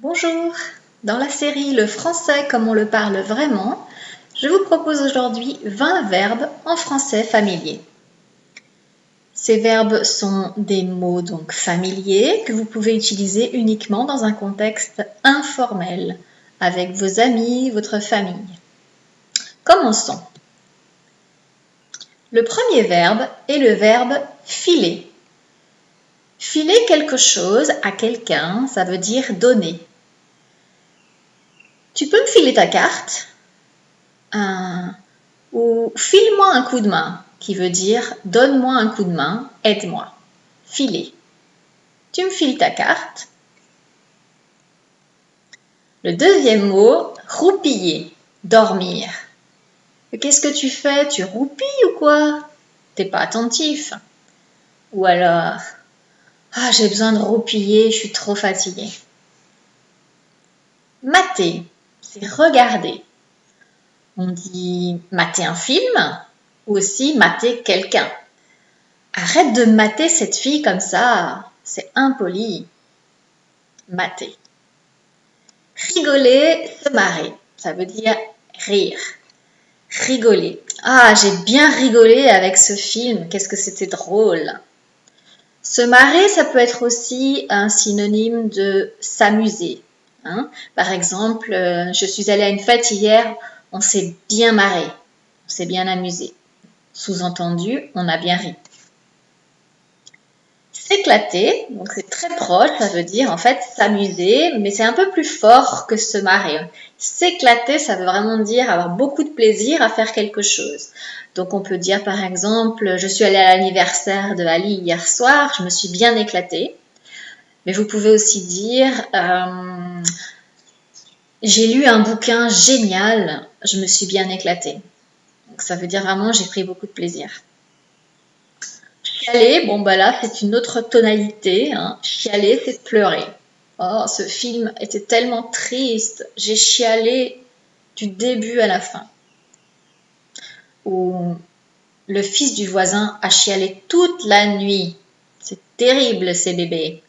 Bonjour, dans la série Le français comme on le parle vraiment, je vous propose aujourd'hui 20 verbes en français familier. Ces verbes sont des mots donc familiers que vous pouvez utiliser uniquement dans un contexte informel, avec vos amis, votre famille. Commençons. Le premier verbe est le verbe filer. Filer quelque chose à quelqu'un, ça veut dire donner. Tu peux me filer ta carte? Ou file-moi un coup de main, qui veut dire donne-moi un coup de main, aide-moi. Filer. Tu me files ta carte? Le deuxième mot, roupiller, dormir. Qu'est-ce que tu fais? Tu roupilles ou quoi? T'es pas attentif. Ou alors, j'ai besoin de roupiller, je suis trop fatiguée. Mater, c'est regarder. On dit mater un film ou aussi mater quelqu'un. Arrête de mater cette fille comme ça, c'est impoli. Mater. Rigoler, se marrer, ça veut dire rire. Rigoler. J'ai bien rigolé avec ce film, qu'est-ce que c'était drôle. Se marrer, ça peut être aussi un synonyme de s'amuser. Par exemple, je suis allée à une fête hier, on s'est bien marré, on s'est bien amusé. Sous-entendu, on a bien ri. S'éclater, donc c'est très proche, ça veut dire en fait s'amuser, mais c'est un peu plus fort que se marrer. S'éclater, ça veut vraiment dire avoir beaucoup de plaisir à faire quelque chose. Donc on peut dire par exemple, je suis allée à l'anniversaire de Ali hier soir, je me suis bien éclatée. Mais vous pouvez aussi dire, j'ai lu un bouquin génial, je me suis bien éclatée. Donc ça veut dire vraiment, j'ai pris beaucoup de plaisir. Chialer, là, c'est une autre tonalité. Chialer, c'est pleurer. Oh, ce film était tellement triste. J'ai chialé du début à la fin. Ou le fils du voisin a chialé toute la nuit. C'est terrible, ces bébés.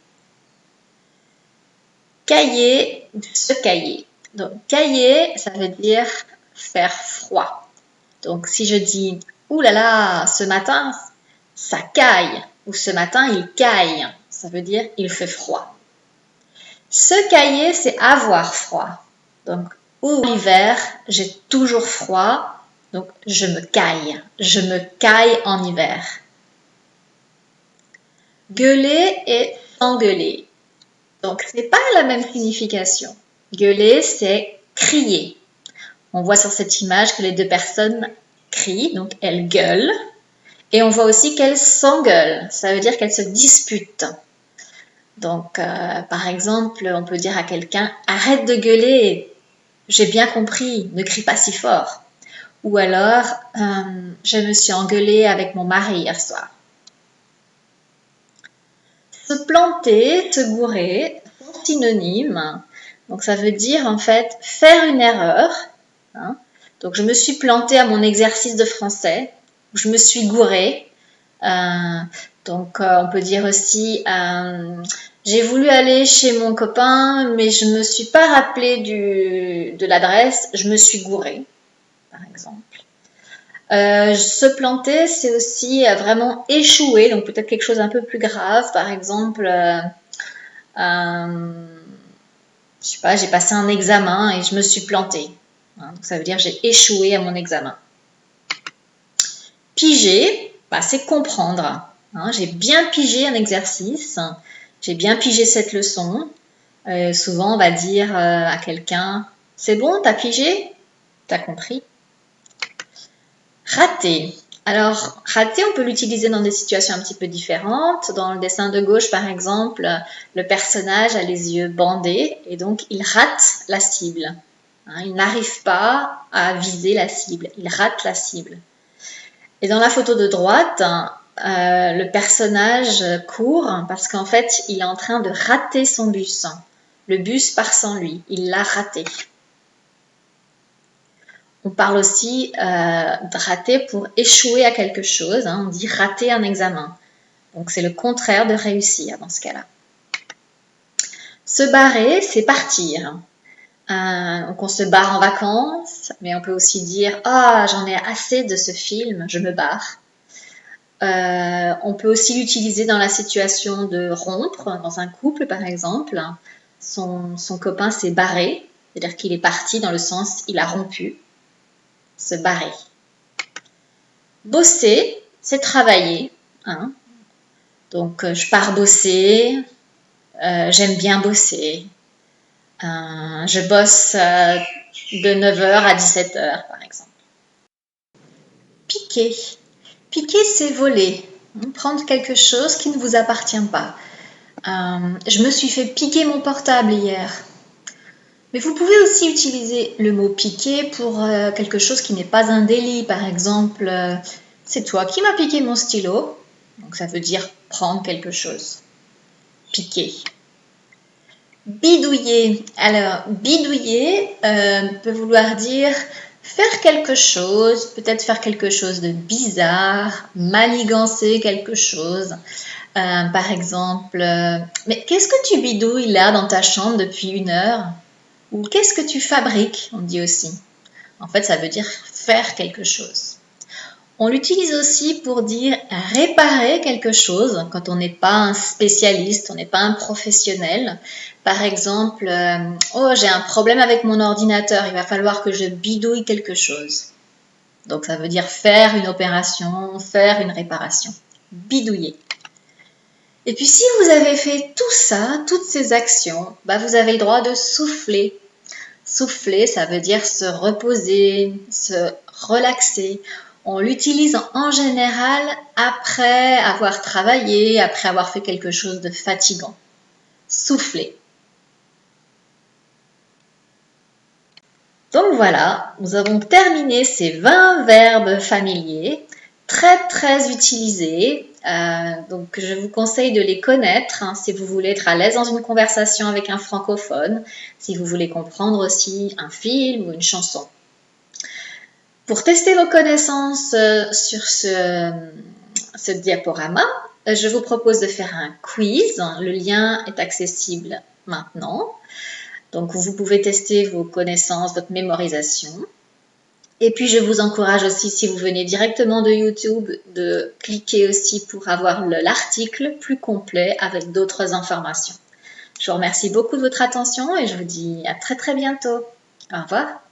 Cailler, se cailler. Donc, cailler, ça veut dire faire froid. Donc, si je dis, ouh là là, ce matin, ça caille, ou ce matin il caille, ça veut dire il fait froid. Se cailler, c'est avoir froid. Donc, l'hiver, j'ai toujours froid, donc je me caille en hiver. Gueuler et s'engueuler. Donc, c'est pas la même signification. Gueuler, c'est crier. On voit sur cette image que les deux personnes crient, donc elles gueulent. Et on voit aussi qu'elles s'engueulent, ça veut dire qu'elles se disputent. Donc, par exemple, on peut dire à quelqu'un « Arrête de gueuler, j'ai bien compris, ne crie pas si fort. » Ou alors « Je me suis engueulée avec mon mari hier soir. » Se planter, se gourer, sont synonymes. Donc, ça veut dire en fait faire une erreur. Donc, je me suis plantée à mon exercice de français. Je me suis gourée. On peut dire aussi j'ai voulu aller chez mon copain, mais je me suis pas rappelé de l'adresse, je me suis gourée, par exemple. Se planter, c'est aussi vraiment échouer, donc peut-être quelque chose un peu plus grave, par exemple, je sais pas, j'ai passé un examen et je me suis plantée. Donc ça veut dire j'ai échoué à mon examen. Piger, c'est comprendre. J'ai bien pigé un exercice, j'ai bien pigé cette leçon. Souvent, on va dire à quelqu'un « C'est bon, t'as pigé? T'as compris ?» Rater. Alors, rater, on peut l'utiliser dans des situations un petit peu différentes. Dans le dessin de gauche, par exemple, le personnage a les yeux bandés et donc il rate la cible. Il n'arrive pas à viser la cible, il rate la cible. Et dans la photo de droite, le personnage court parce qu'en fait, il est en train de rater son bus. Le bus part sans lui, il l'a raté. On parle aussi de rater pour échouer à quelque chose. On dit rater un examen. Donc, c'est le contraire de réussir dans ce cas-là. Se barrer, c'est partir. Donc on se barre en vacances, mais on peut aussi dire ah j'en ai assez de ce film, je me barre. On peut aussi l'utiliser dans la situation de rompre, dans un couple par exemple. Son copain s'est barré, c'est-à-dire qu'il est parti dans le sens il a rompu, se barrer. Bosser, c'est travailler. Hein. Donc je pars bosser, j'aime bien bosser. Je bosse de 9h à 17h par exemple. Piquer. Piquer, c'est voler. Prendre quelque chose qui ne vous appartient pas. Je me suis fait piquer mon portable hier. Mais vous pouvez aussi utiliser le mot piquer pour quelque chose qui n'est pas un délit. Par exemple, c'est toi qui m'as piqué mon stylo. Donc ça veut dire prendre quelque chose. Piquer. Bidouiller. Alors, bidouiller peut vouloir dire faire quelque chose, peut-être faire quelque chose de bizarre, manigancer quelque chose. Par exemple, mais qu'est-ce que tu bidouilles là dans ta chambre depuis 1 heure? Ou qu'est-ce que tu fabriques? On dit aussi. En fait, ça veut dire faire quelque chose. On l'utilise aussi pour dire réparer quelque chose quand on n'est pas un spécialiste, on n'est pas un professionnel. Par exemple, oh j'ai un problème avec mon ordinateur, il va falloir que je bidouille quelque chose. Donc ça veut dire faire une opération, faire une réparation. Bidouiller. Et puis si vous avez fait tout ça, toutes ces actions, vous avez le droit de souffler. Souffler, ça veut dire se reposer, se relaxer. On l'utilise en général après avoir travaillé, après avoir fait quelque chose de fatigant. Souffler. Donc voilà, nous avons terminé ces 20 verbes familiers, très utilisés. Donc je vous conseille de les connaître si vous voulez être à l'aise dans une conversation avec un francophone, si vous voulez comprendre aussi un film ou une chanson. Pour tester vos connaissances sur ce diaporama, je vous propose de faire un quiz. Le lien est accessible maintenant. Donc, vous pouvez tester vos connaissances, votre mémorisation. Et puis, je vous encourage aussi, si vous venez directement de YouTube, de cliquer aussi pour avoir l'article plus complet avec d'autres informations. Je vous remercie beaucoup de votre attention et je vous dis à très bientôt. Au revoir.